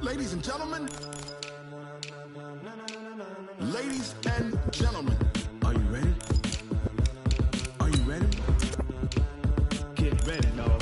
Ladies and gentlemen, are you ready? Are you ready? Get ready, dog.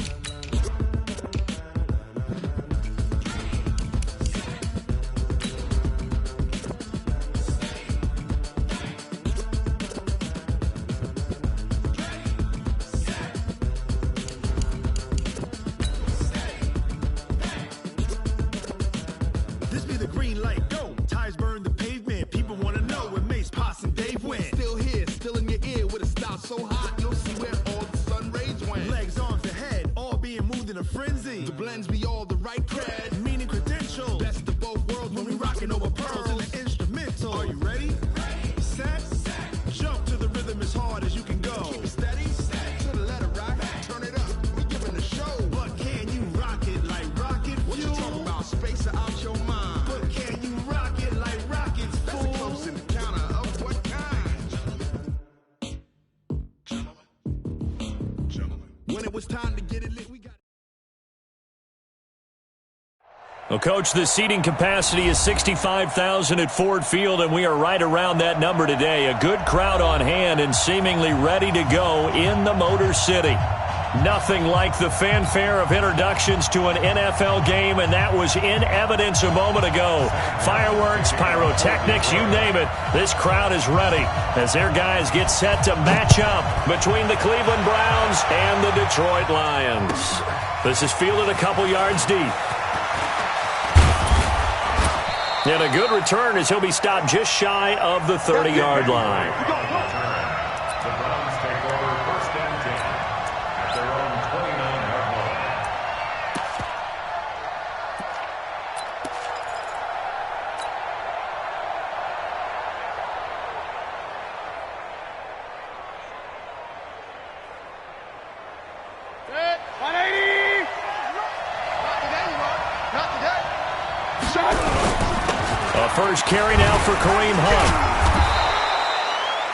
This be the green light, go. Tires burn the pavement. People wanna know where Mace, Potts, and Dave went. Still here, still in your ear with a style so hot, you'll see where all the sun rays went. Legs, arms, the head, all being moved in a frenzy. The blends be all the right cred, meaning credentials. Best of both worlds when we rockin' over pearls in the instrumental. Are you ready? Set, jump to the rhythm as hard as you can go. Keep it steady, to the letter right. Turn it up, we giving the show. But can you rock it like rocket fuel? What you talking about? Space out your mind. But can you rock it like rockets, fool? That's a close encounter of what kind? Gentlemen. When it was time to get it lit, we got. Well, Coach, the seating capacity is 65,000 at Ford Field, and we are right around that number today. A good crowd on hand and seemingly ready to go in the Motor City. Nothing like the fanfare of introductions to an NFL game, and that was in evidence a moment ago. Fireworks, pyrotechnics, you name it. This crowd is ready as their guys get set to match up between the Cleveland Browns and the Detroit Lions. This is fielded a couple yards deep. And a good return as he'll be stopped just shy of the 30-yard line. The Browns take over first and 10 at their own 29-yard line. Set, 180! Not today, Mark. Not today. Shot! A first carry now for Kareem Hunt.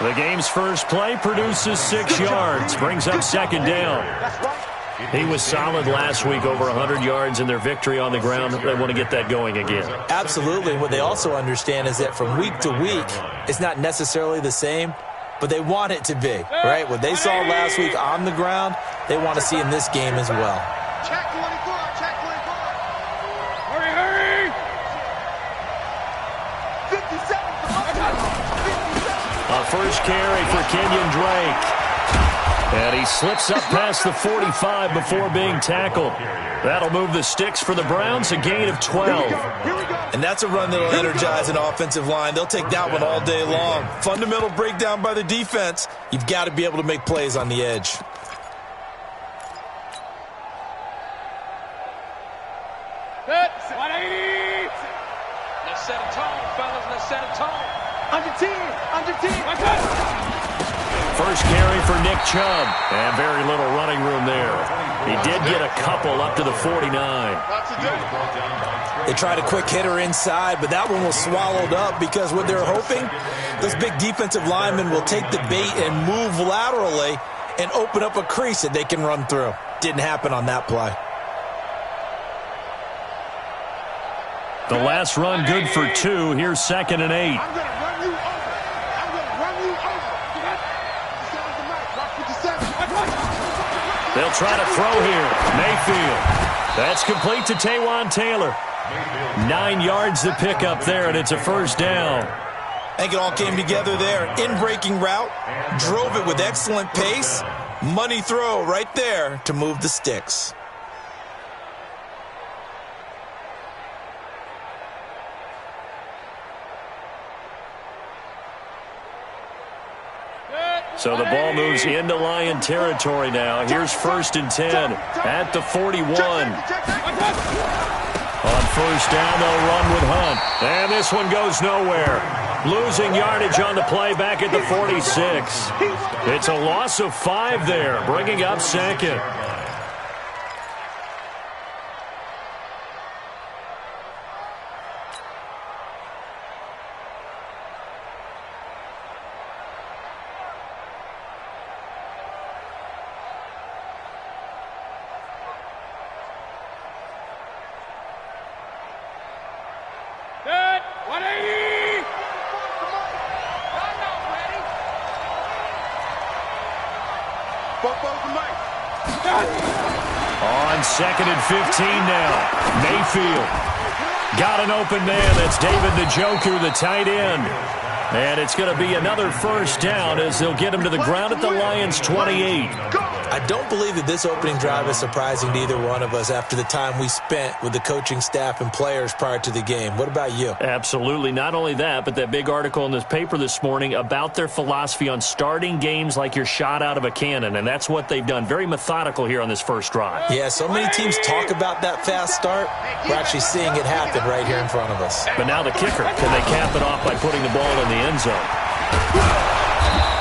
The game's first play produces 6 yards, brings up second down. He was solid last week, over 100 yards in their victory on the ground. They want to get that going again. Absolutely. What they also understand is that from week to week, it's not necessarily the same, but they want it to be, right? What they saw last week on the ground, they want to see in this game as well. Check 24, check 24. Hurry, hurry! 57. A first carry for Kenyon Drake. And he slips up past the 45 before being tackled. That'll move the sticks for the Browns, a gain of 12. And that's a run that'll energize an offensive line. They'll take that one all day long. Fundamental breakdown by the defense. You've got to be able to make plays on the edge. Set, 180! Let's set a tone, fellas. Let's set a tone. Under 10, under 10. First carry for Nick Chubb, and very little running room there. He did get a couple up to the 49. They tried a quick hitter inside, but that one was swallowed up because what they're hoping, those big defensive linemen will take the bait and move laterally and open up a crease that they can run through. Didn't happen on that play. The last run good for 2. Here's 2nd and 8. I'm going to run you over. I'm going to run you over. They'll try to throw here. Mayfield. That's complete to Taywan Taylor. 9 yards to pick up there, and it's a first down. I think it all came together there. In-breaking route, drove it with excellent pace. Money throw right there to move the sticks. So the ball moves into Lion territory now. Here's 1st and 10 at the 41. On first down, they'll run with Hunt. And this one goes nowhere. Losing yardage on the play back at the 46. It's a loss of 5 there, bringing up 2nd. On 2nd and 15 now. Mayfield. Got an open man. That's David Njoku, the tight end. And it's going to be another first down as they'll get him to the ground at the Lions' 28. I don't believe that this opening drive is surprising to either one of us after the time we spent with the coaching staff and players prior to the game. What about you? Absolutely. Not only that, but that big article in this paper this morning about their philosophy on starting games like you're shot out of a cannon, and that's what they've done. Very methodical here on this first drive. Yeah, so many teams talk about that fast start. We're actually seeing it happen right here in front of us. But now the kicker. Can they cap it off by putting the ball in the end zone?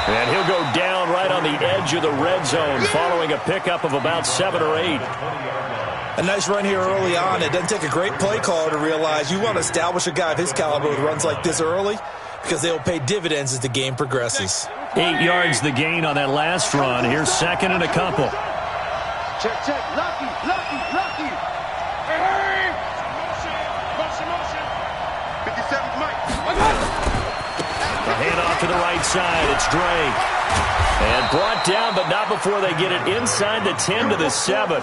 And he'll go down right on the edge of the red zone following a pickup of about 7 or 8. A nice run here early on. It doesn't take a great play caller to realize you want to establish a guy of his caliber with runs like this early because they'll pay dividends as the game progresses. 8 yards the gain on that last run. Here's 2nd and a couple. Check, check. Lucky. Hey. Motion. 57's Mike. A handoff to the right side. It's Drake. And brought down, but not before they get it inside the 10 to the 7.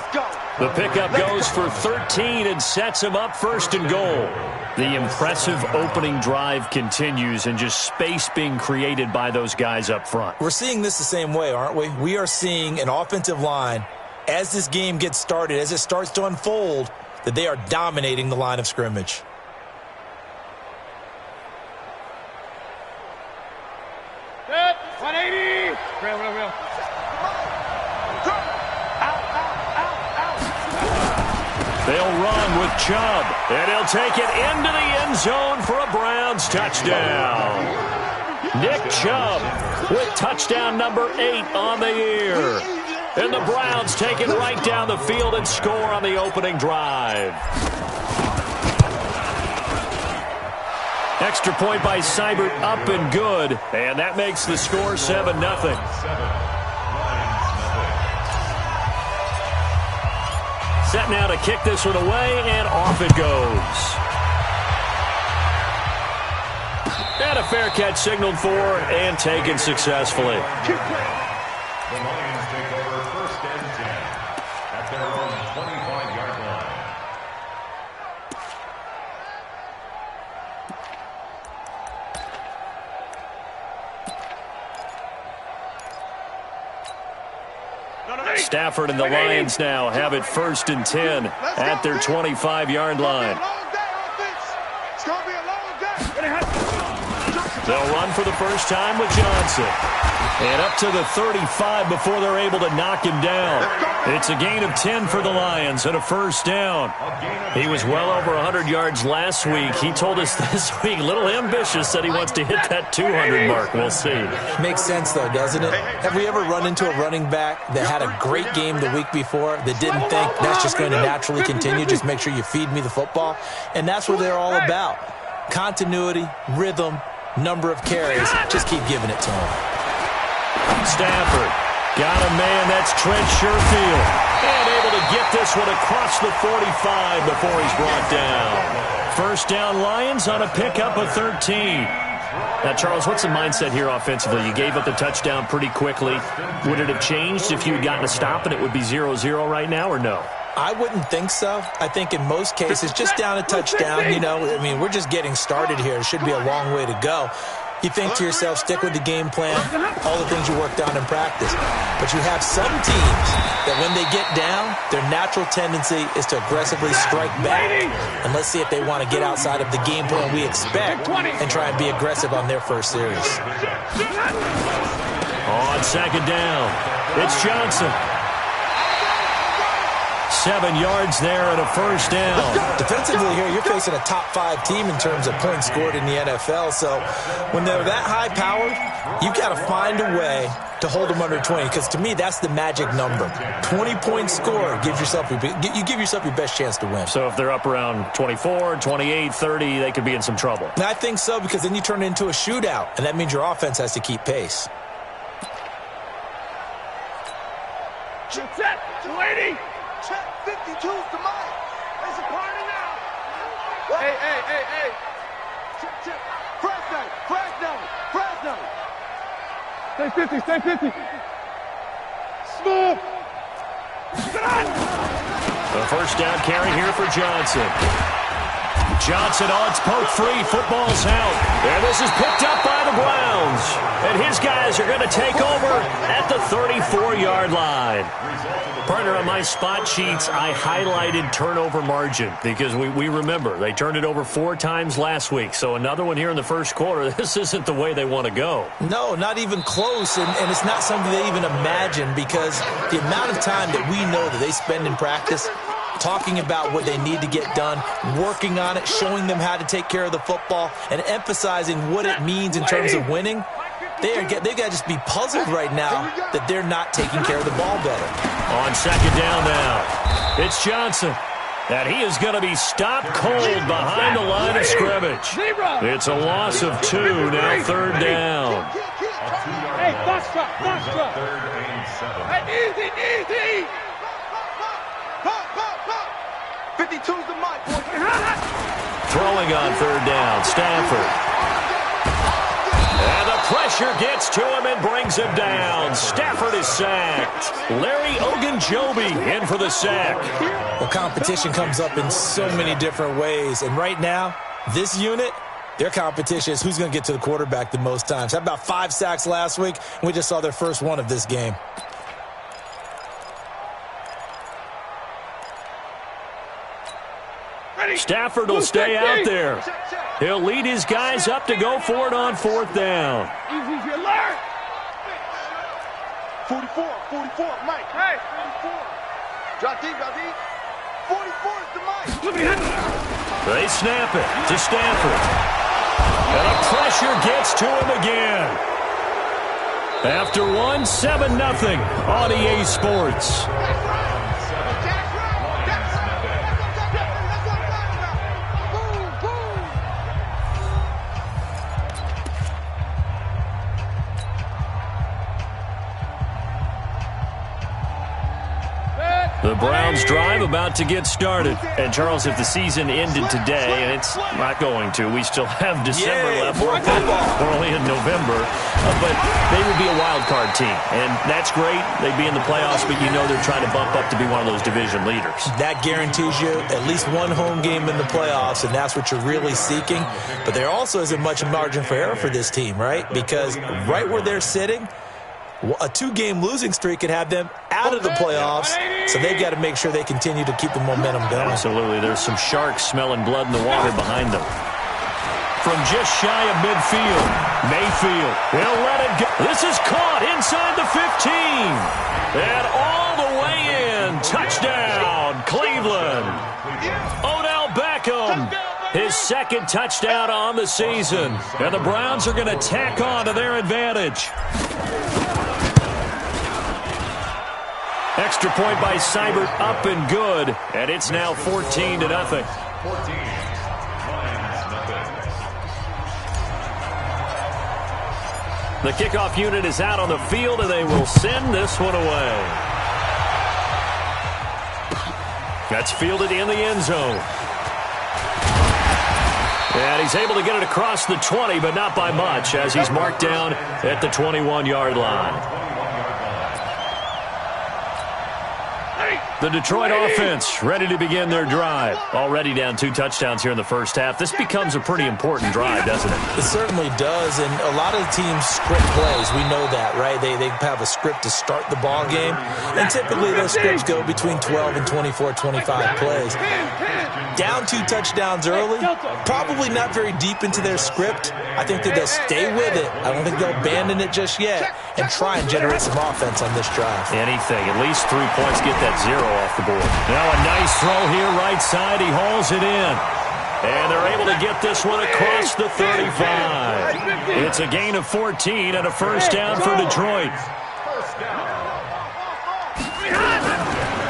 The pickup goes for 13 and sets him up 1st and goal. The impressive opening drive continues and just space being created by those guys up front. We're seeing this the same way, aren't we? We are seeing an offensive line, as this game gets started, as it starts to unfold, that they are dominating the line of scrimmage. Good. 180. Real. They'll run with Chubb, and he'll take it into the end zone for a Browns touchdown. Nick Chubb with touchdown number 8 on the year. And the Browns take it right down the field and score on the opening drive. Extra point by Seibert, up and good. And that makes the score 7-0. Set now to kick this one away, and off it goes. And a fair catch signaled for and taken successfully. The Lions take over 1st and 10 at their own 25-yard line. Stafford and the Lions now have it 1st and 10 at their 25-yard line. They'll run for the first time with Johnson. And up to the 35 before they're able to knock him down. It's a gain of 10 for the Lions and a first down. He was well over 100 yards last week. He told us this week, a little ambitious, that he wants to hit that 200 mark. We'll see. Makes sense, though, doesn't it? Have we ever run into a running back that had a great game the week before that didn't think that's just going to naturally continue? Just make sure you feed me the football. And that's what they're all about. Continuity, rhythm, number of carries. Just keep giving it to him. Stafford got a man. That's Trent Sherfield. And able to get this one across the 45 before he's brought down. First down Lions on a pickup of 13. Now, Charles, what's the mindset here offensively? You gave up the touchdown pretty quickly. Would it have changed if you had gotten a stop and it would be 0-0 right now, or no? I wouldn't think so. I think in most cases, just down a touchdown, you know, I mean, we're just getting started here. It should be a long way to go. You think to yourself, stick with the game plan, all the things you worked on in practice. But you have some teams that when they get down, their natural tendency is to aggressively strike back. And let's see if they want to get outside of the game plan we expect and try and be aggressive on their first series. On 2nd down, it's Johnson. 7 yards there and a first down. Defensively here, you're facing a top 5 team in terms of points scored in the NFL. So when they're that high powered, you've got to find a way to hold them under 20. Because to me, that's the magic number. 20 points scored, you give yourself your best chance to win. So if they're up around 24, 28, 30, they could be in some trouble. And I think so, because then you turn it into a shootout, and that means your offense has to keep pace. Check, 280. Check, 52's to Mike. It's a party now. Hey. Check. Fresno. Stay 50. The first down carry here for Johnson. Johnson on its poke free. Football's out. And this is picked up by the Browns. And his guys are going to take over at the 34-yard line. Partner, on my spot sheets, I highlighted turnover margin because we remember they turned it over 4 times last week. So another one here in the first quarter. This isn't the way they want to go. No, not even close. And it's not something they even imagine because the amount of time that we know that they spend in practice talking about what they need to get done, working on it, showing them how to take care of the football, and emphasizing what it means in terms of winning. They've got to just be puzzled right now that they're not taking care of the ball better. On second down now, it's Johnson. And he is going to be stopped cold behind the line of scrimmage. It's a loss of 2, now third down. Hey, box drop. Hey, easy. 52's the mic, boy. Throwing on third down, Stafford. And the pressure gets to him and brings him down. Stafford is sacked. Larry Ogunjobi in for the sack. Well, competition comes up in so many different ways. And right now, this unit, their competition is who's going to get to the quarterback the most times. Had about 5 sacks last week, and we just saw their first one of this game. Stafford will stay out there. He'll lead his guys up to go for it on fourth down. Easy, alert. 44, Mike. Hey, 44. Drop deep. 44 is the mic. They snap it to Stafford. And the pressure gets to him again. After 1, 7-0 on EA Sports. The Browns drive about to get started. And, Charles, if the season ended today, and it's not going to, we still have December left. We're only in November. But they would be a wild card team. And that's great. They'd be in the playoffs, but you know they're trying to bump up to be one of those division leaders. That guarantees you at least one home game in the playoffs, and that's what you're really seeking. But there also isn't much margin for error for this team, right? Because right where they're sitting, a 2-game losing streak could have them out of the playoffs, so they've got to make sure they continue to keep the momentum going. Absolutely. There's some sharks smelling blood in the water behind them. From just shy of midfield, Mayfield will let it go. This is caught inside the 15. And all the way in. Touchdown, Cleveland. Odell Beckham. His second touchdown on the season. And the Browns are going to tack on to their advantage. Extra point by Seibert, up and good. And it's now 14-0. The kickoff unit is out on the field, and they will send this one away. That's fielded in the end zone. And he's able to get it across the 20, but not by much, as he's marked down at the 21-yard line. The Detroit offense ready to begin their drive. Already down 2 touchdowns here in the first half. This becomes a pretty important drive, doesn't it? It certainly does, and a lot of the teams script plays. We know that, right? They have a script to start the ball game, and typically those scripts go between 12 and 24, 25 plays. Down 2 touchdowns early, probably not very deep into their script. I think that they'll stay with it. I don't think they'll abandon it just yet and try and generate some offense on this drive. Anything. At least 3 points, get that 0 off the board. Now a nice throw here, right side. He hauls it in. And they're able to get this one across the 35. It's a gain of 14 and a first down for Detroit.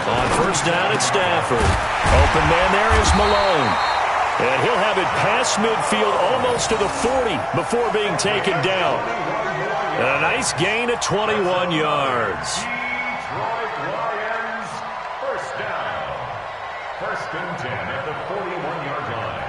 On first down, it's Stafford. Open man there is Malone. And he'll have it past midfield almost to the 40 before being taken down. And a nice gain of 21 yards. Detroit Lions, first down. 1st and 10 at the 41-yard line.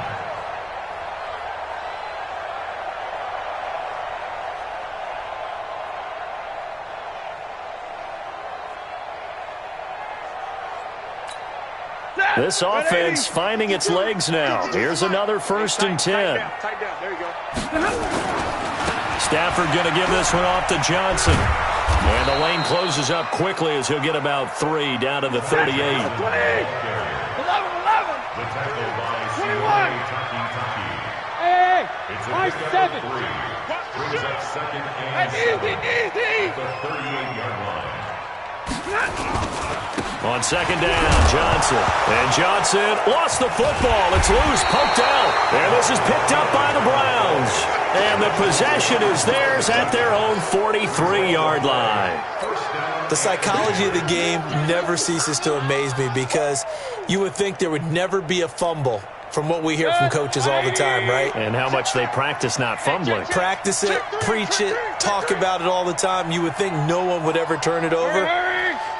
This offense finding its legs now. Here's another 1st and 10. Tight down. There you go. Stafford going to give this one off to Johnson. And the lane closes up quickly as he'll get about 3 down to the 38. 11. 21. Hey, my 7. Brings up 2nd and 7 Easy. the 38-yard line. On 2nd down, Johnson. And Johnson lost the football. It's loose, poked out. And this is picked up by the Browns. And the possession is theirs at their own 43-yard line. The psychology of the game never ceases to amaze me because you would think there would never be a fumble from what we hear from coaches all the time, right? And how much they practice not fumbling. Practice it, preach it, talk about it all the time. You would think no one would ever turn it over.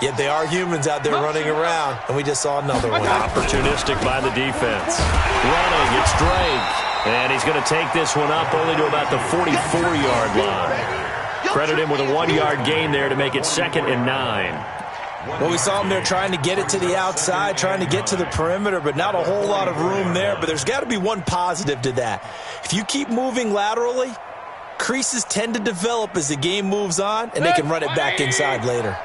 Yet they are humans out there running around, and we just saw another one. Opportunistic by the defense. Running, it's Drake. And he's going to take this one up only to about the 44-yard line. Credit him with a 1-yard gain there to make it 2nd and 9. Well, we saw him there trying to get it to the outside, trying to get to the perimeter, but not a whole lot of room there. But there's got to be one positive to that. If you keep moving laterally, creases tend to develop as the game moves on, and they can run it back inside later.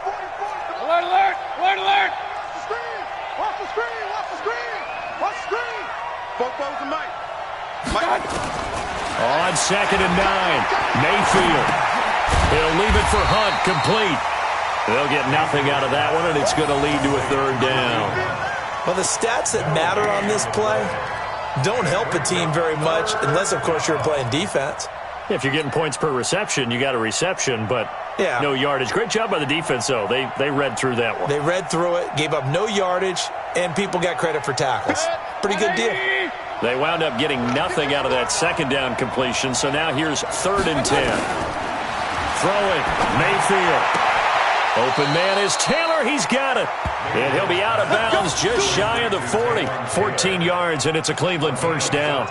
Alert, alert, alert, alert. Watch the screen, watch the screen, watch the screen. Both balls to Mike. On 2nd and 9, Mayfield. He'll leave it for Hunt, complete. They'll get nothing out of that one, and it's going to lead to a 3rd down. Well, the stats that matter on this play don't help a team very much unless, of course, you're playing defense. If you're getting points per reception, you got a reception, but no yardage. Great job by the defense, though. They read through that one. They read through it, gave up no yardage, and people got credit for tackles. Pretty good deal. They wound up getting nothing out of that 2nd down completion, so now here's 3rd and 10. Throwing, Mayfield. Open man is Taylor. He's got it. And he'll be out of bounds just shy of the 40. 14 yards, and it's a Cleveland 1st down.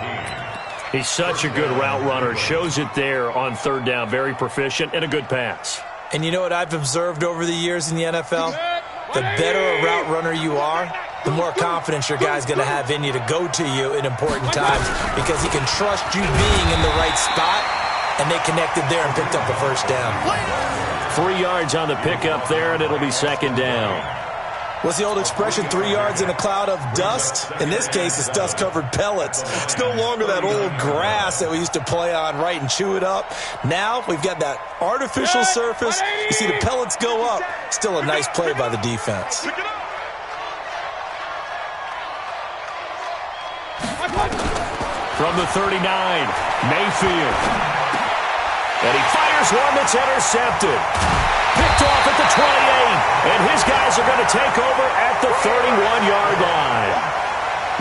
He's such a good route runner. Shows it there on 3rd down. Very proficient and a good pass. And you know what I've observed over the years in the NFL? The better a route runner you are, the more confidence your guy's going to have in you to go to you in important times because he can trust you being in the right spot, and they connected there and picked up the 1st down. 3 yards on the pickup there, and it'll be 2nd down. What's the old expression, 3 yards in a cloud of dust? In this case, it's dust-covered pellets. It's no longer that old grass that we used to play on, right, and chew it up. Now we've got that artificial surface. You see the pellets go up. Still a nice play by the defense. From the 39, Mayfield. And he fires one that's intercepted. Picked off at the 28, and his guys are going to take over at the 31-yard line.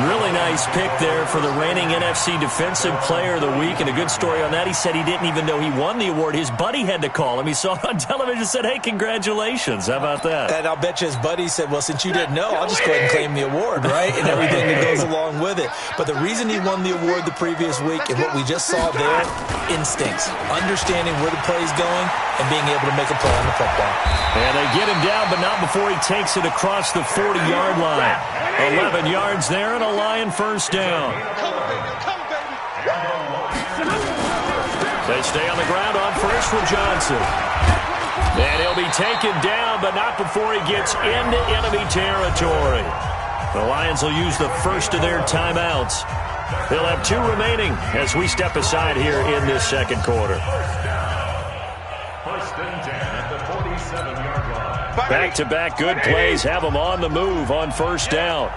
Really nice pick there for the reigning NFC Defensive Player of the Week, and a good story on that. He said he didn't even know he won the award. His buddy had to call him. He saw it on television and said, hey, congratulations. How about that? And I'll bet you his buddy said, well, since you didn't know, I'll just go ahead and claim the award, right? And everything that goes along with it. But the reason he won the award the previous week and what we just saw there, instincts, understanding where the play's going and being able to make a play on the football. And they get him down, but not before he takes it across the 40-yard line. 11 yards there and a Lion 1st down. They stay on the ground on 1st with Johnson. And he'll be taken down, but not before he gets into enemy territory. The Lions will use the first of their timeouts. They'll have 2 remaining as we step aside here in this 2nd quarter. 1st and 10 at the 47-yard line. Back-to-back good plays have them on the move on 1st down.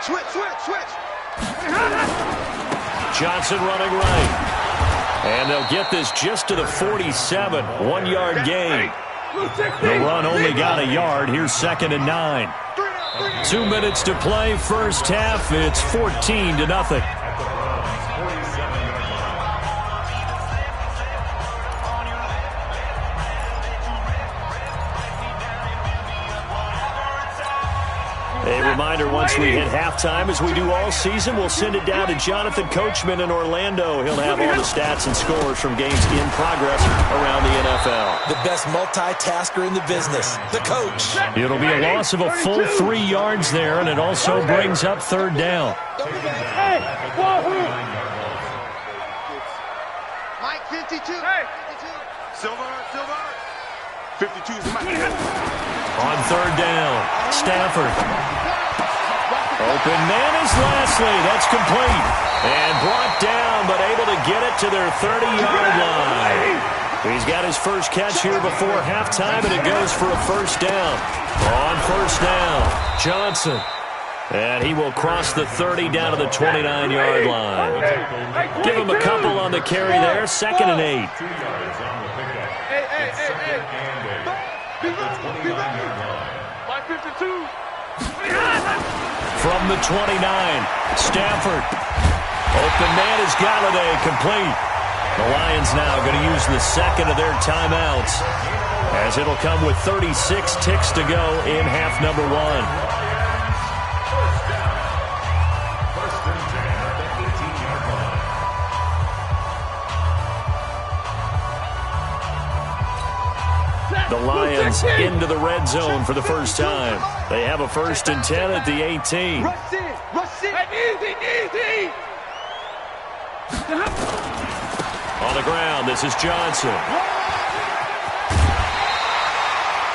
Switch. Johnson running right. And they'll get this just to the 47. 1-yard gain. The run only got a yard. Here's 2nd and 9. 2 minutes to play. First half. It's 14-0. A reminder, once we hit halftime, as we do all season, we'll send it down to Jonathan Coachman in Orlando. He'll have all the stats and scores from games in progress around the NFL. The best multitasker in the business, the coach. It'll be a loss of a full 3 yards there, and it also brings up third down. Hey, Mike 52. Hey. 52. Silver. 52 is Mike. On third down, Stafford. Open man is Lashley. That's complete. And brought down, but able to get it to their 30-yard line. He's got his first catch here before halftime, and it goes for a first down. On first down, Johnson. And he will cross the 30 down to the 29-yard line. Give him a couple on the carry there. 2nd and 8. 2 yards on the pickup. Hey. Second and 8 at the 29-yard line. My 52. From the 29, Stafford. Open man is Galladay, complete. The Lions now going to use the second of their timeouts, as it'll come with 36 ticks to go in half number 1. First and 10 at the 18-yard line. The Lions into the red zone for the first time. They have a 1st and 10 at the 18. Rush it. Easy. On the ground, this is Johnson.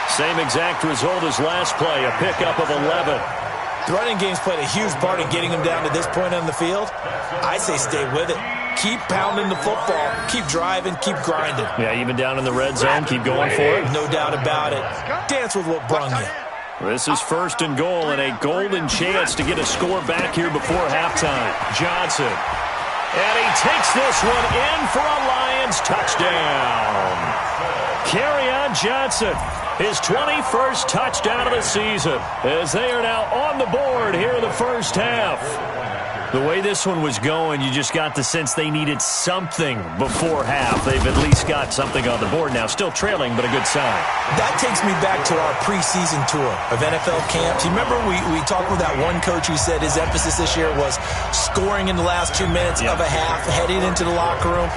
Same exact result as last play, a pickup of 11. The running game's played a huge part in getting him down to this point on the field. I say stay with it. Keep pounding the football. Keep driving. Keep grinding. Yeah, even down in the red zone, keep going for it. No doubt about it. Dance with what brung you. This is 1st and goal, and a golden chance to get a score back here before halftime. Johnson. And he takes this one in for a Lions touchdown. Kerryon Johnson, his 21st touchdown of the season, as they are now on the board here in the first half. The way this one was going, you just got the sense they needed something before half. They've at least got something on the board now. Still trailing, but a good sign. That takes me back to our preseason tour of NFL camps. You remember we talked with that one coach who said his emphasis this year was scoring in the last 2 minutes of a half, heading into the locker room.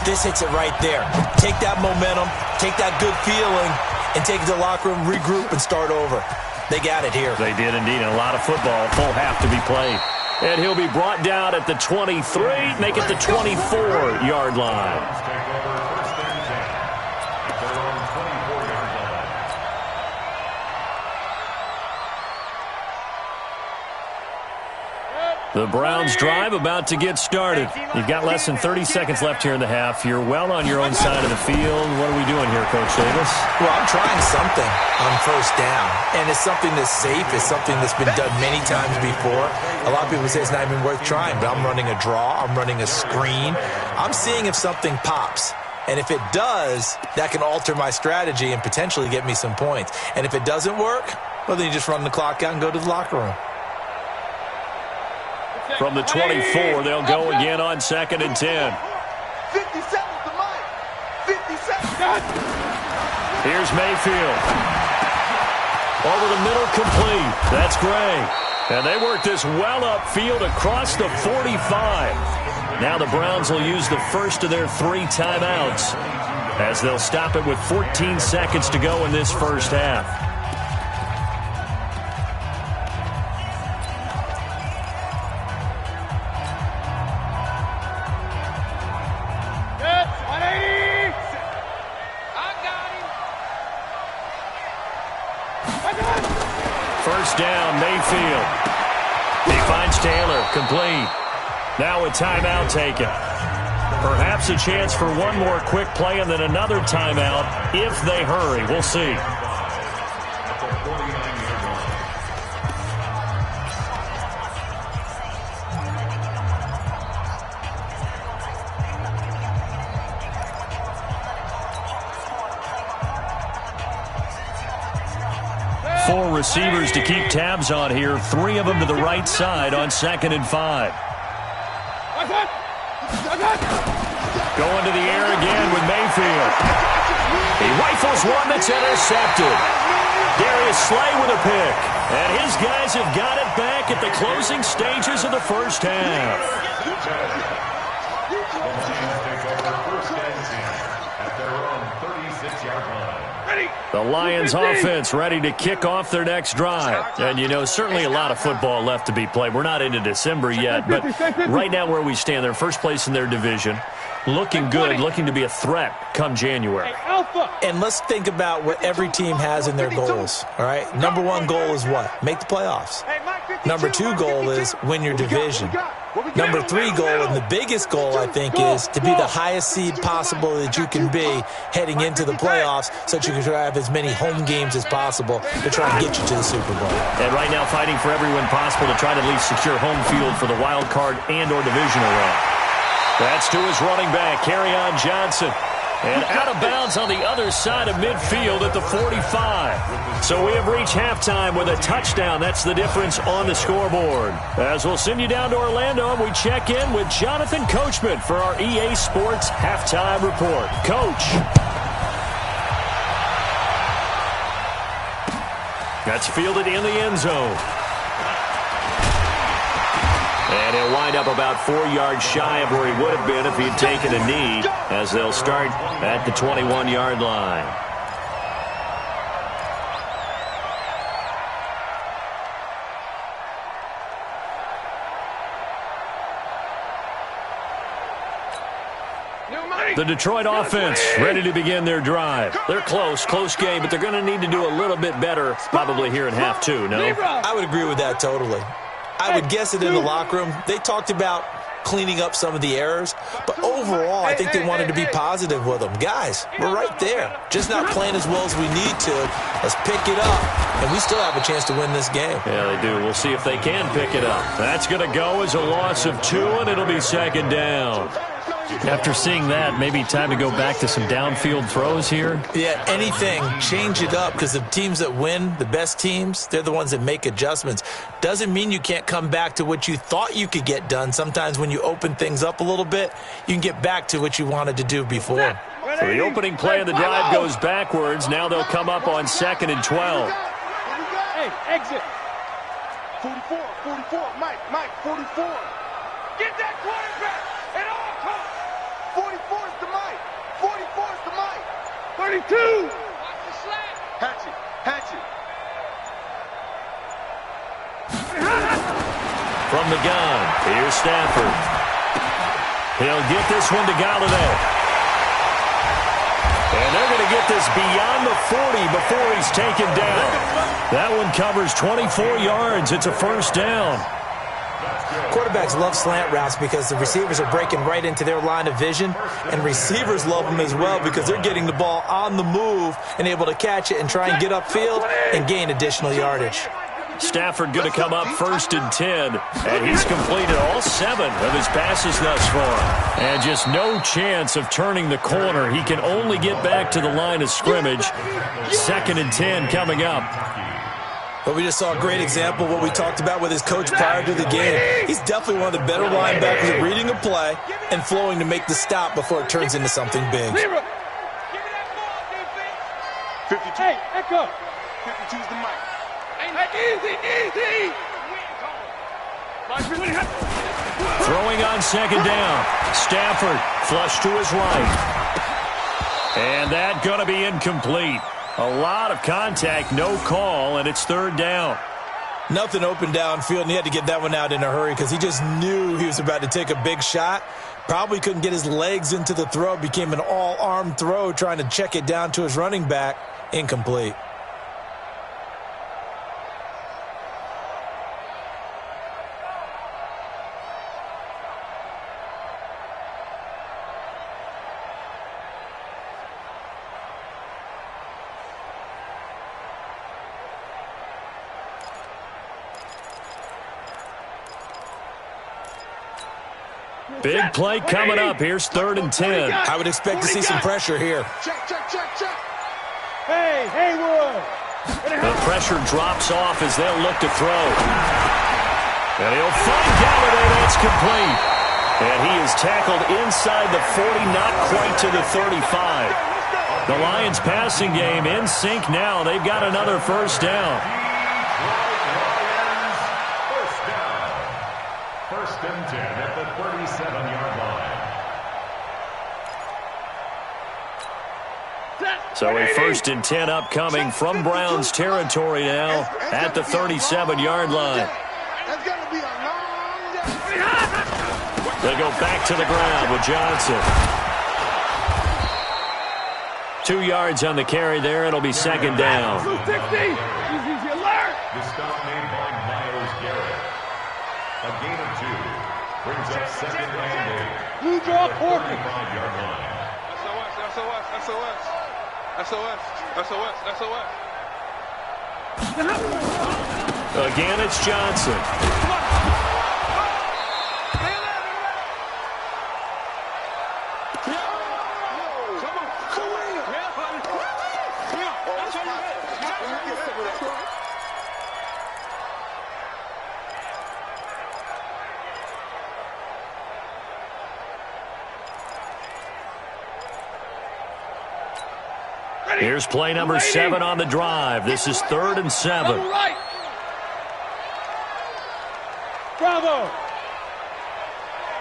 This hits it right there. Take that momentum, take that good feeling, and take it to the locker room, regroup, and start over. They got it here. They did indeed, and a lot of football, full half to be played. And he'll be brought down at the 23, make it the 24-yard line. Take over 1st and 10 at their own 24-yard line. The Browns drive about to get started. You've got less than 30 seconds left here in the half. You're well on your own side of the field. What are we doing here, Coach Davis? Well, I'm trying something on first down, and it's something that's safe. It's something that's been done many times before. A lot of people say it's not even worth trying, but I'm running a draw. I'm running a screen. I'm seeing if something pops. And if it does, that can alter my strategy and potentially get me some points. And if it doesn't work, well, then you just run the clock out and go to the locker room. From the 24, they'll go again on 2nd and 10. 57 to Mike. 57. Here's Mayfield. Over the middle, complete. That's Gray. And they work this well upfield across the 45. Now the Browns will use the first of their 3 timeouts, as they'll stop it with 14 seconds to go in this first half. First down, Mayfield. He finds Taylor, complete. Now a timeout taken. Perhaps a chance for one more quick play and then another timeout if they hurry. We'll see. Four receivers to keep tabs on here. 3 of them to the right side on 2nd and 5. Going to the air again with Mayfield. He rifles one that's intercepted. Darius Darius Slay with a pick. And his guys have got it back at the closing stages of the first half. The Lions take over first and 10 at their own 36-yard line. The Lions offense ready to kick off their next drive. And, you know, certainly a lot of football left to be played. We're not into December yet, but right now where we stand, they're first place in their division. Looking good, looking to be a threat come January. And let's think about what every team has in their goals, all right? Number one goal is what? Make the playoffs. Number two goal is win your division. Number three goal, and the biggest goal, I think, is to be the highest seed possible that you can be heading into the playoffs so that you can have as many home games as possible to try and get you to the Super Bowl. And right now fighting for every win possible to try to at least secure home field for the wild card and or divisional round. That's to his running back, Kerryon Johnson. And out of bounds on the other side of midfield at the 45. So we have reached halftime with a touchdown. That's the difference on the scoreboard. As we'll send you down to Orlando, and we check in with Jonathan Coachman for our EA Sports Halftime Report. Coach. That's fielded in the end zone. And he'll wind up about 4 yards shy of where he would have been if he had taken a knee, as they'll start at the 21-yard line. The Detroit offense ready to begin their drive. They're close game, but they're going to need to do a little bit better probably here in half two, no? I would agree with that totally. I would guess it in the locker room. They talked about cleaning up some of the errors, but overall, I think they wanted to be positive with them. Guys, we're right there. Just not playing as well as we need to. Let's pick it up, and we still have a chance to win this game. Yeah, they do. We'll see if they can pick it up. That's going to go as a loss of 2, and it'll be second down. After seeing that, maybe time to go back to some downfield throws here? Yeah, anything. Change it up, because the teams that win, the best teams, they're the ones that make adjustments. Doesn't mean you can't come back to what you thought you could get done. Sometimes when you open things up a little bit, you can get back to what you wanted to do before. So the opening play of the drive goes backwards. Now they'll come up on 2nd and 12. Hey, exit. 44, Mike, 44. Get that quarterback at all costs. 44 is the Mike. 44 is the Mike. 32. Watch the slack. Hatchet. From the gun, here's Stafford. He'll get this one to Galladay. And they're going to get this beyond the 40 before he's taken down. That one covers 24 yards. It's a first down. Quarterbacks love slant routes because the receivers are breaking right into their line of vision, and receivers love them as well because they're getting the ball on the move and able to catch it and try and get upfield and gain additional yardage. Stafford going to come up 1st and 10, and he's completed all 7 of his passes thus far. And just no chance of turning the corner. He can only get back to the line of scrimmage. 2nd and 10 coming up. But we just saw a great example of what we talked about with his coach prior to the game. He's definitely one of the better linebackers at reading a play and flowing to make the stop before it turns into something big. 52. Hey, echo. 52's the Mike. Easy. Throwing on 2nd down. Stafford flush to his right. And that going to be incomplete. A lot of contact, no call, and it's 3rd down. Nothing open downfield, and he had to get that one out in a hurry because he just knew he was about to take a big shot. Probably couldn't get his legs into the throw. Became an all-arm throw, trying to check it down to his running back. Incomplete. Big play coming up. Here's 3rd and 10. I would expect to see some pressure here. Check. Hey, Haywood. The pressure drops off as they'll look to throw. And he'll find Galladay. That's complete. And he is tackled inside the 40, not quite to the 35. The Lions passing game in sync now. They've got another first down. First and 10 at the 37-yard line. So a first and 10 upcoming from Browns territory now at the 37-yard line. They go back to the ground with Johnson. 2 yards on the carry there. It'll be second down. The stop made by Myles Garrett. A gain of 2 brings up second and 8. Blue draw, 40. 35-yard line. SOS. Again, it's Johnson. Here's play number 7 on the drive. This is 3rd and 7. Right. Bravo.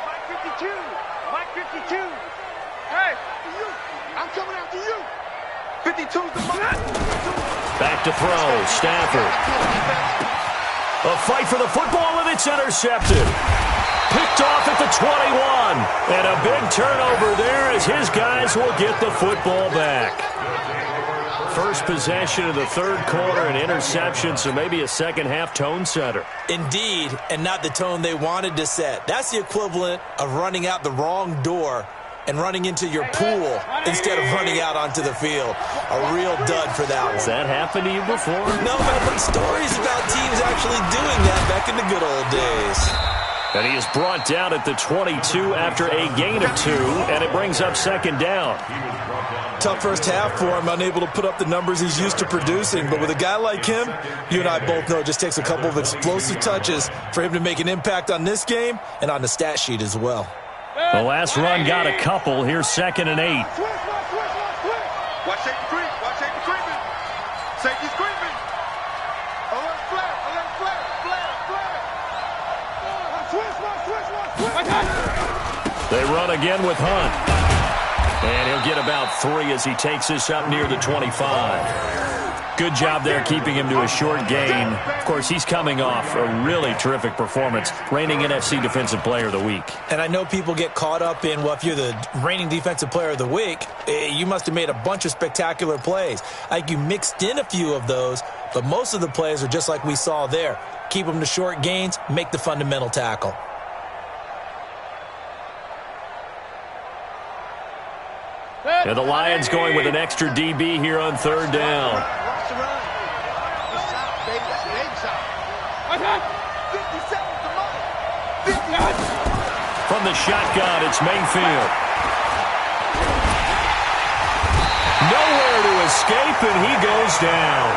Mike 52. Mike 52. Hey, you. I'm coming after you. 52's the mark. Back to throw. Stafford. A fight for the football, and it's intercepted. Picked off at the 21. And a big turnover there as his guys will get the football back. First possession of the third quarter, an interception, so maybe a second-half tone setter. Indeed, and not the tone they wanted to set. That's the equivalent of running out the wrong door and running into your pool instead of running out onto the field. A real dud for that one. Has that happened to you before? No, but I've heard stories about teams actually doing that back in the good old days. And he is brought down at the 22 after a gain of 2, and it brings up second down. Tough first half for him, unable to put up the numbers he's used to producing. But with a guy like him, you and I both know it just takes a couple of explosive touches for him to make an impact on this game and on the stat sheet as well. The last run got a couple. Here's 2nd and 8. Watch safety creep. Watch safety creeping. Safety's creeping. Alert flare. Alert flare. Flare. Switch. They run again with Hunt. And he'll get about 3 as he takes this up near the 25. Good job there keeping him to a short gain. Of course, he's coming off a really terrific performance, reigning NFC Defensive Player of the Week. And I know people get caught up in, well, if you're the reigning Defensive Player of the Week, you must have made a bunch of spectacular plays. I think you mixed in a few of those, but most of the plays are just like we saw there. Keep them to short gains, make the fundamental tackle. And the Lions going with an extra DB here on 3rd down. From the shotgun, it's Mayfield. Nowhere to escape, and he goes down.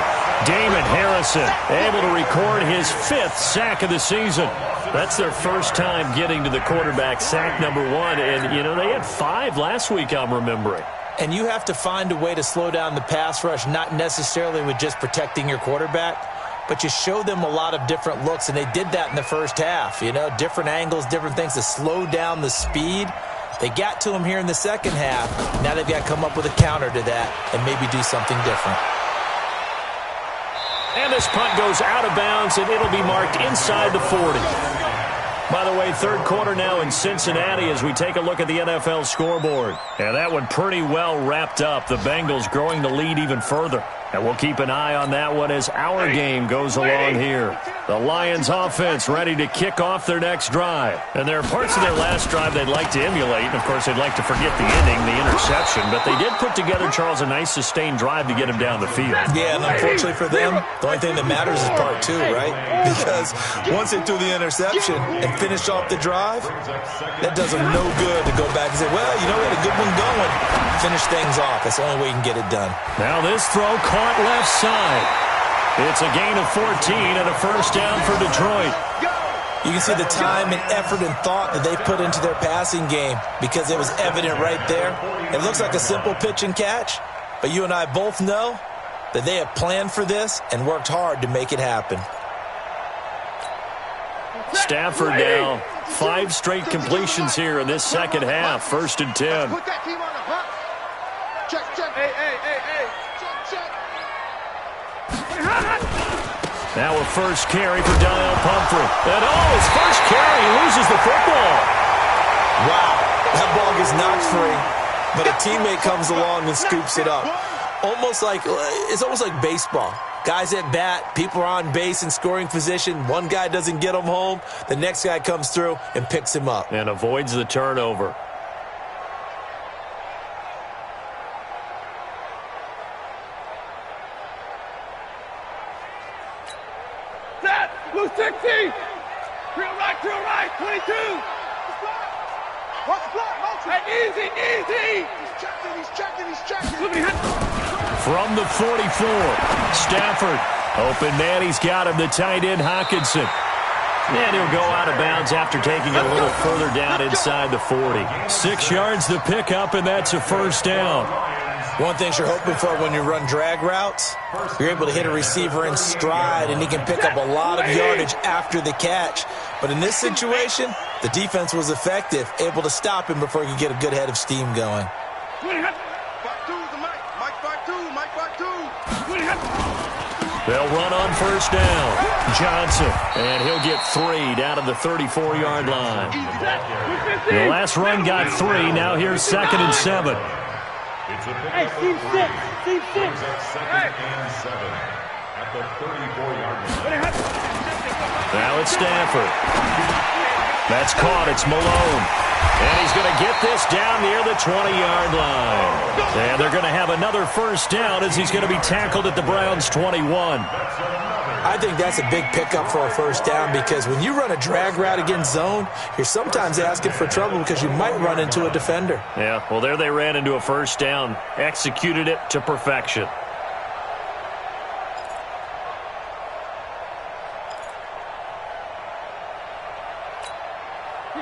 Damon Harrison able to record his 5th sack of the season. That's their first time getting to the quarterback, sack number 1. And, you know, they had 5 last week, I'm remembering. And you have to find a way to slow down the pass rush, not necessarily with just protecting your quarterback, but you show them a lot of different looks, and they did that in the first half. You know, different angles, different things to slow down the speed. They got to him here in the second half. Now they've got to come up with a counter to that and maybe do something different. And this punt goes out of bounds, and it'll be marked inside the 40. By the way, third quarter now in Cincinnati as we take a look at the NFL scoreboard. And that one pretty well wrapped up. The Bengals growing the lead even further. And we'll keep an eye on that one as our game goes along here. The Lions offense ready to kick off their next drive. And there are parts of their last drive they'd like to emulate. And, of course, they'd like to forget the ending, the interception. But they did put together, Charles, a nice sustained drive to get him down the field. Yeah, and unfortunately for them, the only thing that matters is part 2, right? Because once they threw the interception and finished off the drive, that does them no good to go back and say, well, you know, we had a good one going. Finish things off. That's the only way you can get it done. Now this throw caught left side. It's a gain of 14 and a first down for Detroit. You can see the time and effort and thought that they put into their passing game because it was evident right there. It looks like a simple pitch and catch, But you and I both know that they have planned for this and worked hard to make it happen. Stafford now. 5 straight completions here in this second half. 1st and 10. Put that team on the hop. Check, check. Hey. Check. Now a first carry for Daniel Pumphrey. And his first carry, he loses the football. Wow, that ball gets knocked free, but a teammate comes along and scoops it up. It's almost like baseball. Guys at bat, people are on base in scoring position. One guy doesn't get him home. The next guy comes through and picks him up. And avoids the turnover. Set. Blue 60. Real right. 22. Watch block, motion. Hey, easy. He's checking. From the 44, Stafford. Open man, he's got him, the tight end, Hockenson. And he'll go out of bounds after taking it a little further down inside the 40. 6 yards the pickup, and that's a first down. One thing you're hoping for when you run drag routes, you're able to hit a receiver in stride, and he can pick up a lot of yardage after the catch. But in this situation, the defense was effective, able to stop him before he could get a good head of steam going. 5-2's the Mike. Mike 5-2. They'll run on first down. Johnson, and he'll get 3 down to the 34-yard line. The last run got 3. Now here's 2nd and 7. Hey, team 6. Second and 7 at the 34-yard line. Now it's Stafford. That's caught. It's Malone. And he's going to get this down near the 20-yard line. And they're going to have another first down as he's going to be tackled at the Browns' 21. I think that's a big pickup for a first down because when you run a drag route against zone, you're sometimes asking for trouble because you might run into a defender. Yeah, well, there they ran into a first down. Executed it to perfection.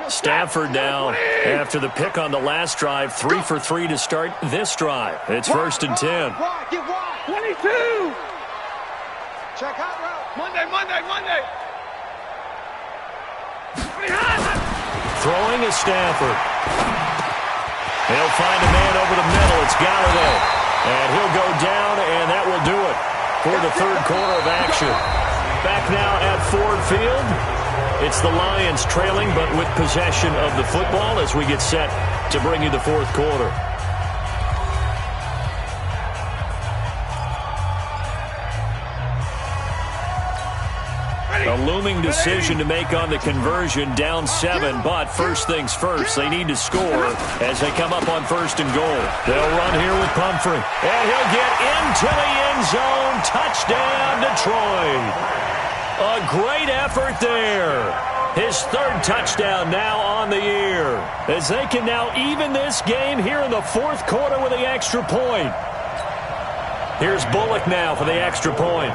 Stafford now, after the pick on the last drive, 3 for 3 to start this drive. It's 1st and 10. Get wide. 22. Check out route. Monday. Throwing is Stafford. He'll find a man over the middle. It's Galladay. And he'll go down, and that will do it for the third quarter of action. Back now at Ford Field. It's the Lions trailing, but with possession of the football as we get set to bring you the fourth quarter. A looming decision to make on the conversion, down 7, but first things first, they need to score as they come up on 1st and goal. They'll run here with Pumphrey, and he'll get into the end zone. Touchdown, Detroit. A great effort there. His 3rd touchdown now on the year, as they can now even this game here in the 4th quarter with the extra point. Here's Bullock now for the extra point.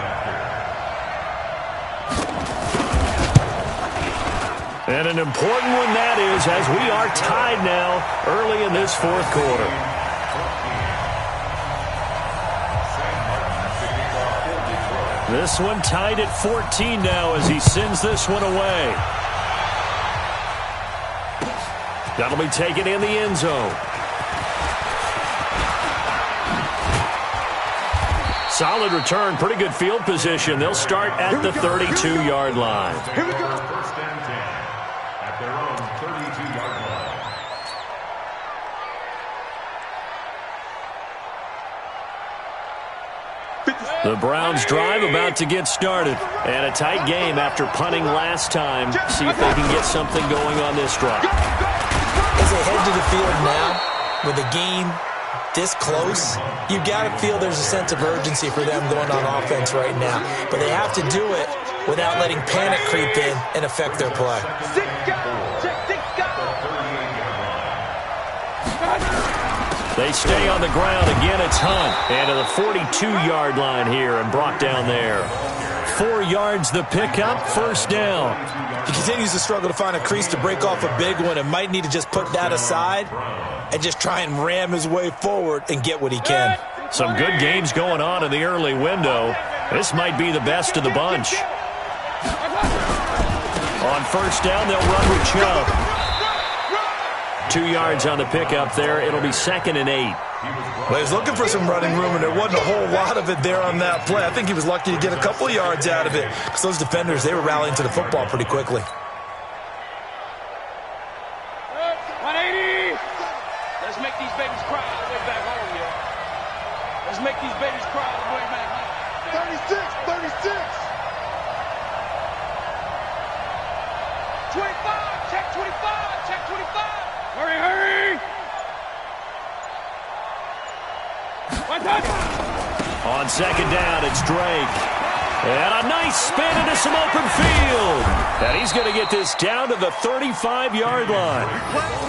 And an important one that is, as we are tied now early in this 4th quarter. This one tied at 14 now as he sends this one away. That'll be taken in the end zone. Solid return, pretty good field position. They'll start at the 32-yard line. Here we go. 1st and 10 at their own 32-yard line. The Browns drive about to get started. And a tight game after punting last time. See if they can get something going on this drive. As they head to the field now, with the game this close, you've got to feel there's a sense of urgency for them going on offense right now. But they have to do it without letting panic creep in and affect their play. They stay on the ground. Again, it's Hunt. And to the 42-yard line here and brought down there. 4 yards the pickup, first down. He continues to struggle to find a crease to break off a big one and might need to just put that aside and just try and ram his way forward and get what he can. Some good games going on in the early window. This might be the best of the bunch. On first down, they'll run with Chubb. 2 yards on the pickup there. It'll be 2nd and 8. Well, he was looking for some running room, and there wasn't a whole lot of it there on that play. I think he was lucky to get a couple of yards out of it because those defenders, they were rallying to the football pretty quickly. 180. Let's make these babies cry all the way back home, yeah. Let's make these babies cry all the way back home. 36. 25. Check 25. Check 25. Hurry. On second down, it's Drake. And a nice spin into some open field. And he's going to get this down to the 35-yard line.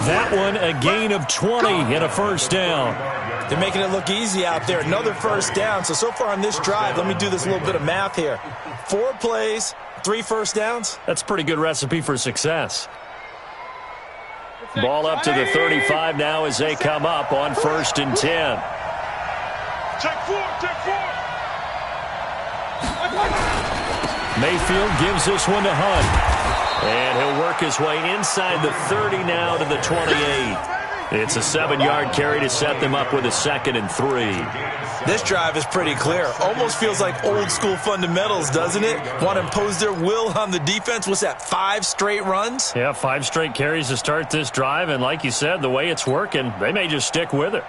That one, a gain of 20 and a first down. They're making it look easy out there. Another first down. So far on this drive, let me do this little bit of math here. 4 plays, 3 first downs. That's a pretty good recipe for success. Ball up to the 35 now as they come up on 1st and 10. Check 4. Mayfield gives this one to Hunt. And he'll work his way inside the 30 now to the 28. It's a 7-yard carry to set them up with a 2nd and 3. This drive is pretty clear. Almost feels like old school fundamentals, doesn't it? Want to impose their will on the defense. What's that, 5 straight runs? Yeah, 5 straight carries to start this drive. And like you said, the way it's working, they may just stick with it.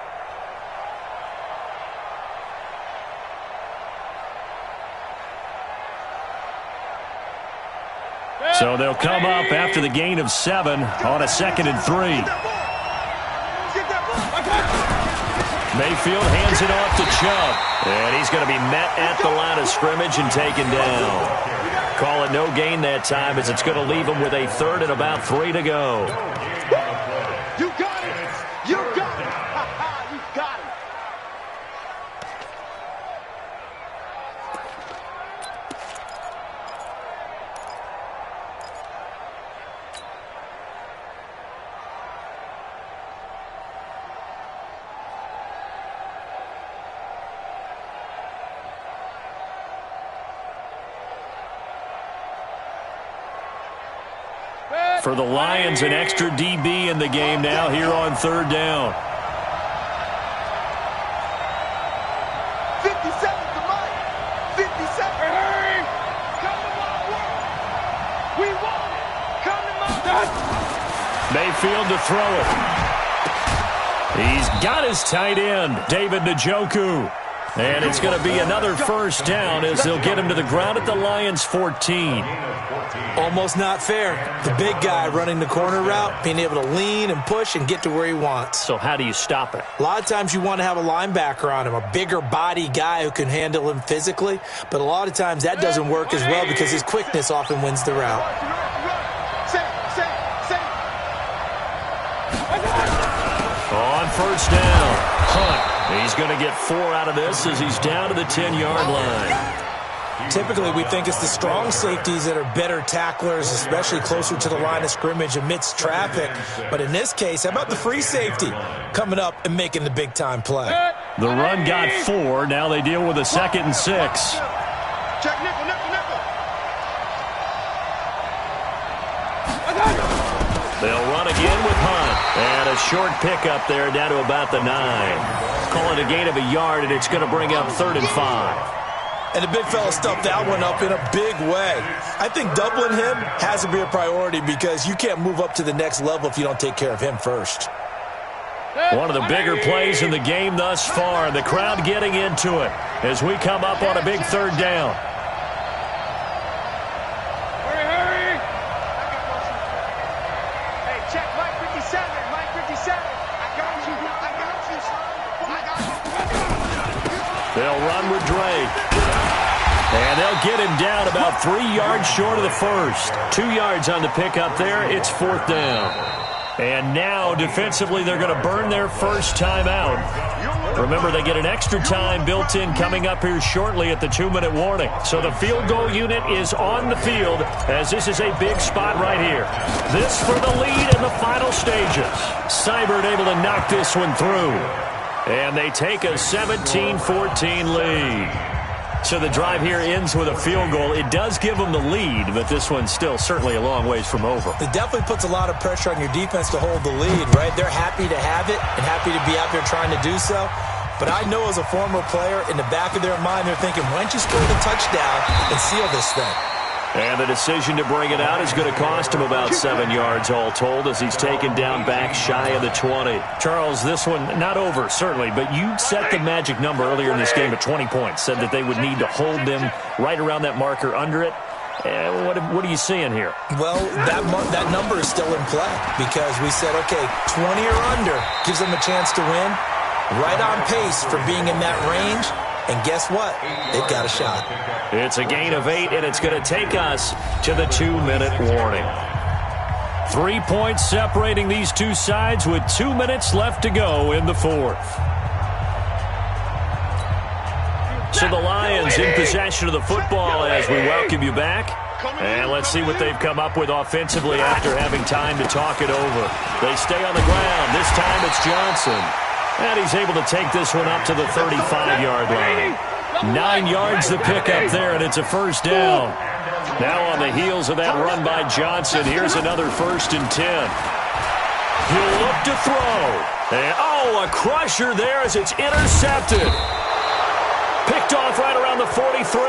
So they'll come up after the gain of 7 on a 2nd and 3. Mayfield hands it off to Chubb. And he's going to be met at the line of scrimmage and taken down. Call it no gain that time as it's going to leave him with a 3rd and about 3 to go. You got it. You got it. You got it. For the Lions, an extra DB in the game now here on 3rd down. 57 to Mike. 57. Hurry. Come to my world. We want it. Come to my Mayfield to throw it. He's got his tight end, David Njoku. And it's going to be another first down as they'll get him to the ground at the Lions' 14. Almost not fair. The big guy running the corner route, being able to lean and push and get to where he wants. So how do you stop it? A lot of times you want to have a linebacker on him, a bigger body guy who can handle him physically. But a lot of times that doesn't work as well because his quickness often wins the route. On first down, Hunt. He's going to get 4 out of this as he's down to the 10-yard line. Typically, we think it's the strong safeties that are better tacklers, especially closer to the line of scrimmage amidst traffic. But in this case, how about the free safety coming up and making the big-time play? The run got 4. Now they deal with a 2nd and 6. Check nickel. They'll run again with Hunt. And a short pickup there down to about the 9. Call it a gain of a yard, and it's going to bring up 3rd and 5. And the big fella stuffed that one up in a big way. I think doubling him has to be a priority because you can't move up to the next level if you don't take care of him first. One of the bigger plays in the game thus far. The crowd getting into it as we come up on a big 3rd down. Hurry. Hey, check Mike 57. Mike 57. I got you. They'll run with Drake. And they'll get him down about 3 yards short of the first. 2 yards on the pickup there. It's 4th down. And now, defensively, they're going to burn their first time out. Remember, they get an extra time built in coming up here shortly at the 2-minute warning. So the field goal unit is on the field as this is a big spot right here. This for the lead in the final stages. Seibert able to knock this one through. And they take a 17-14 lead. So the drive here ends with a field goal. It does give them the lead, but this one's still certainly a long ways from over. It definitely puts a lot of pressure on your defense to hold the lead, right? They're happy to have it and happy to be out there trying to do so. But I know as a former player, in the back of their mind, they're thinking, why don't you score the touchdown and seal this thing? And the decision to bring it out is going to cost him about 7 yards all told as he's taken down back shy of the 20. Charles, this one not over, certainly, but you set the magic number earlier in this game at 20 points, said that they would need to hold them right around that marker under it. What are you seeing here? Well, that number is still in play because we said, okay, 20 or under gives them a chance to win. Right on pace for being in that range. And guess what? They've got a shot. It's a gain of 8, and it's going to take us to the 2-minute warning. 3 points separating these two sides with 2 minutes left to go in the fourth. So the Lions in possession of the football as we welcome you back. And let's see what they've come up with offensively after having time to talk it over. They stay on the ground. This time it's Johnson. And he's able to take this one up to the 35-yard line. 9 yards to pick up there, and it's a first down. Now on the heels of that run by Johnson, here's another 1st and 10. He'll look to throw. And, a crusher there as it's intercepted. Picked off right around the 43.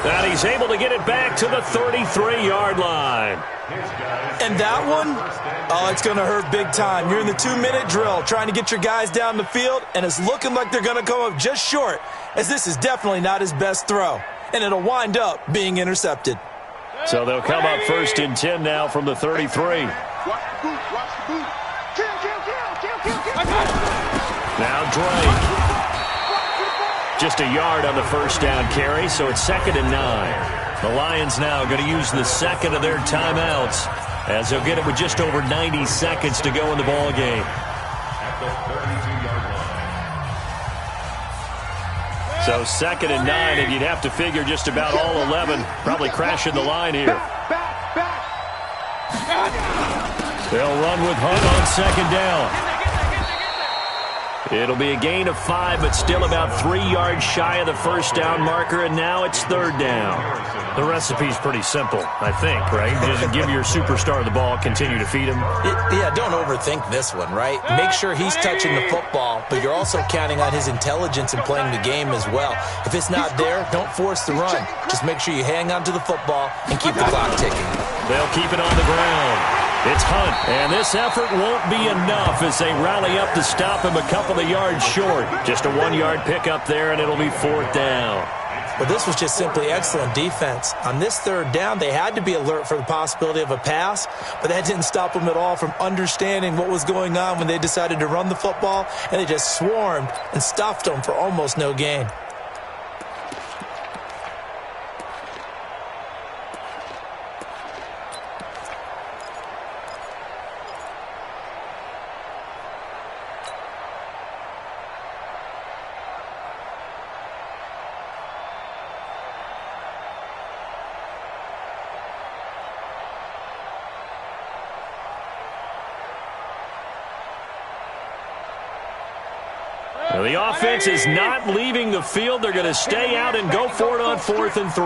And he's able to get it back to the 33-yard line. And that one, it's going to hurt big time. You're in the 2-minute drill trying to get your guys down the field, and it's looking like they're going to come up just short, as this is definitely not his best throw. And it'll wind up being intercepted. So they'll come up 1st and 10 now from the 33. Watch the boot, watch the boot. Kill. Now Drake. Just a yard on the first down carry, so it's 2nd and 9. The Lions now going to use the second of their timeouts as they'll get it with just over 90 seconds to go in the ball game. So 2nd and 9, and you'd have to figure just about all 11 probably crashing the line here. They'll run with Hunt on 2nd down. It'll be a gain of 5, but still about 3 yards shy of the first down marker, and now it's 3rd down. The recipe's pretty simple, I think, right? Just give your superstar the ball, continue to feed him. Yeah, don't overthink this one, right? Make sure he's touching the football, but you're also counting on his intelligence in playing the game as well. If it's not there, don't force the run. Just make sure you hang on to the football and keep the clock ticking. They'll keep it on the ground. It's Hunt, and this effort won't be enough as they rally up to stop him a couple of yards short. Just a 1-yard pickup there, and it'll be 4th down. Well, this was just simply excellent defense. On this 3rd down, they had to be alert for the possibility of a pass, but that didn't stop them at all from understanding what was going on when they decided to run the football, and they just swarmed and stuffed them for almost no gain. The offense is not leaving the field. They're going to stay out and go for it on 4th and 3.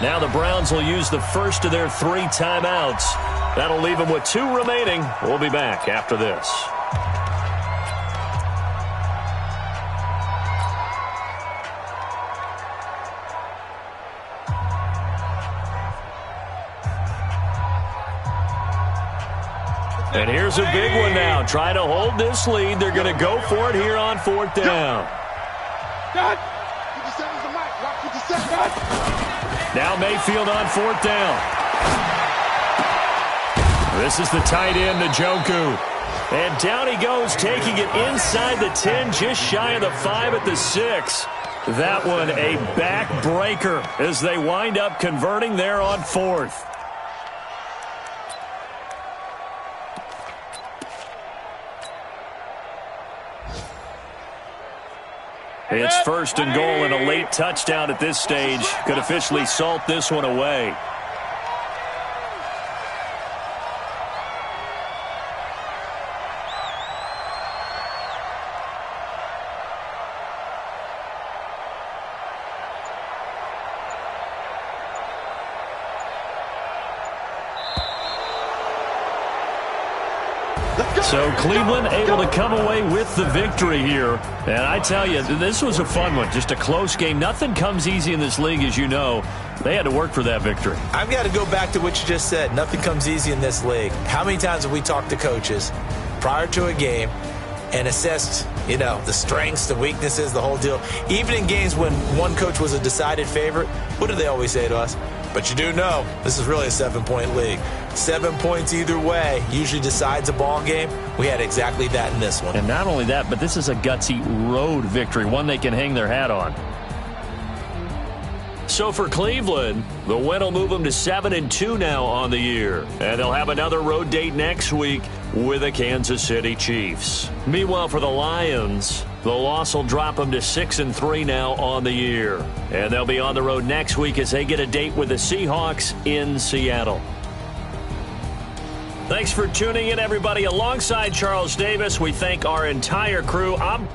Now the Browns will use the first of their 3 timeouts. That'll leave them with 2 remaining. We'll be back after this. And here's a big one now. Trying to hold this lead. They're going to go for it here on 4th down. Now Mayfield on 4th down. This is the tight end, Njoku. And down he goes, taking it inside the 10, just shy of the 5 at the 6. That one a backbreaker as they wind up converting there on 4th. It's 1st and goal, and a late touchdown at this stage could officially salt this one away. So Cleveland able to come away with the victory here. And I tell you, this was a fun one. Just a close game. Nothing comes easy in this league, as you know. They had to work for that victory. I've got to go back to what you just said. Nothing comes easy in this league. How many times have we talked to coaches prior to a game and assessed, the strengths, the weaknesses, the whole deal? Even in games when one coach was a decided favorite, what do they always say to us? But you do know this is really a 7-point league. 7 points either way usually decides a ball game. We had exactly that in this one. And not only that, but this is a gutsy road victory, one they can hang their hat on. So for Cleveland, the win will move them to 7-2 now on the year. And they'll have another road date next week with the Kansas City Chiefs. Meanwhile, for the Lions, the loss will drop them to 6-3 now on the year. And they'll be on the road next week as they get a date with the Seahawks in Seattle. Thanks for tuning in, everybody. Alongside Charles Davis, we thank our entire crew. I'm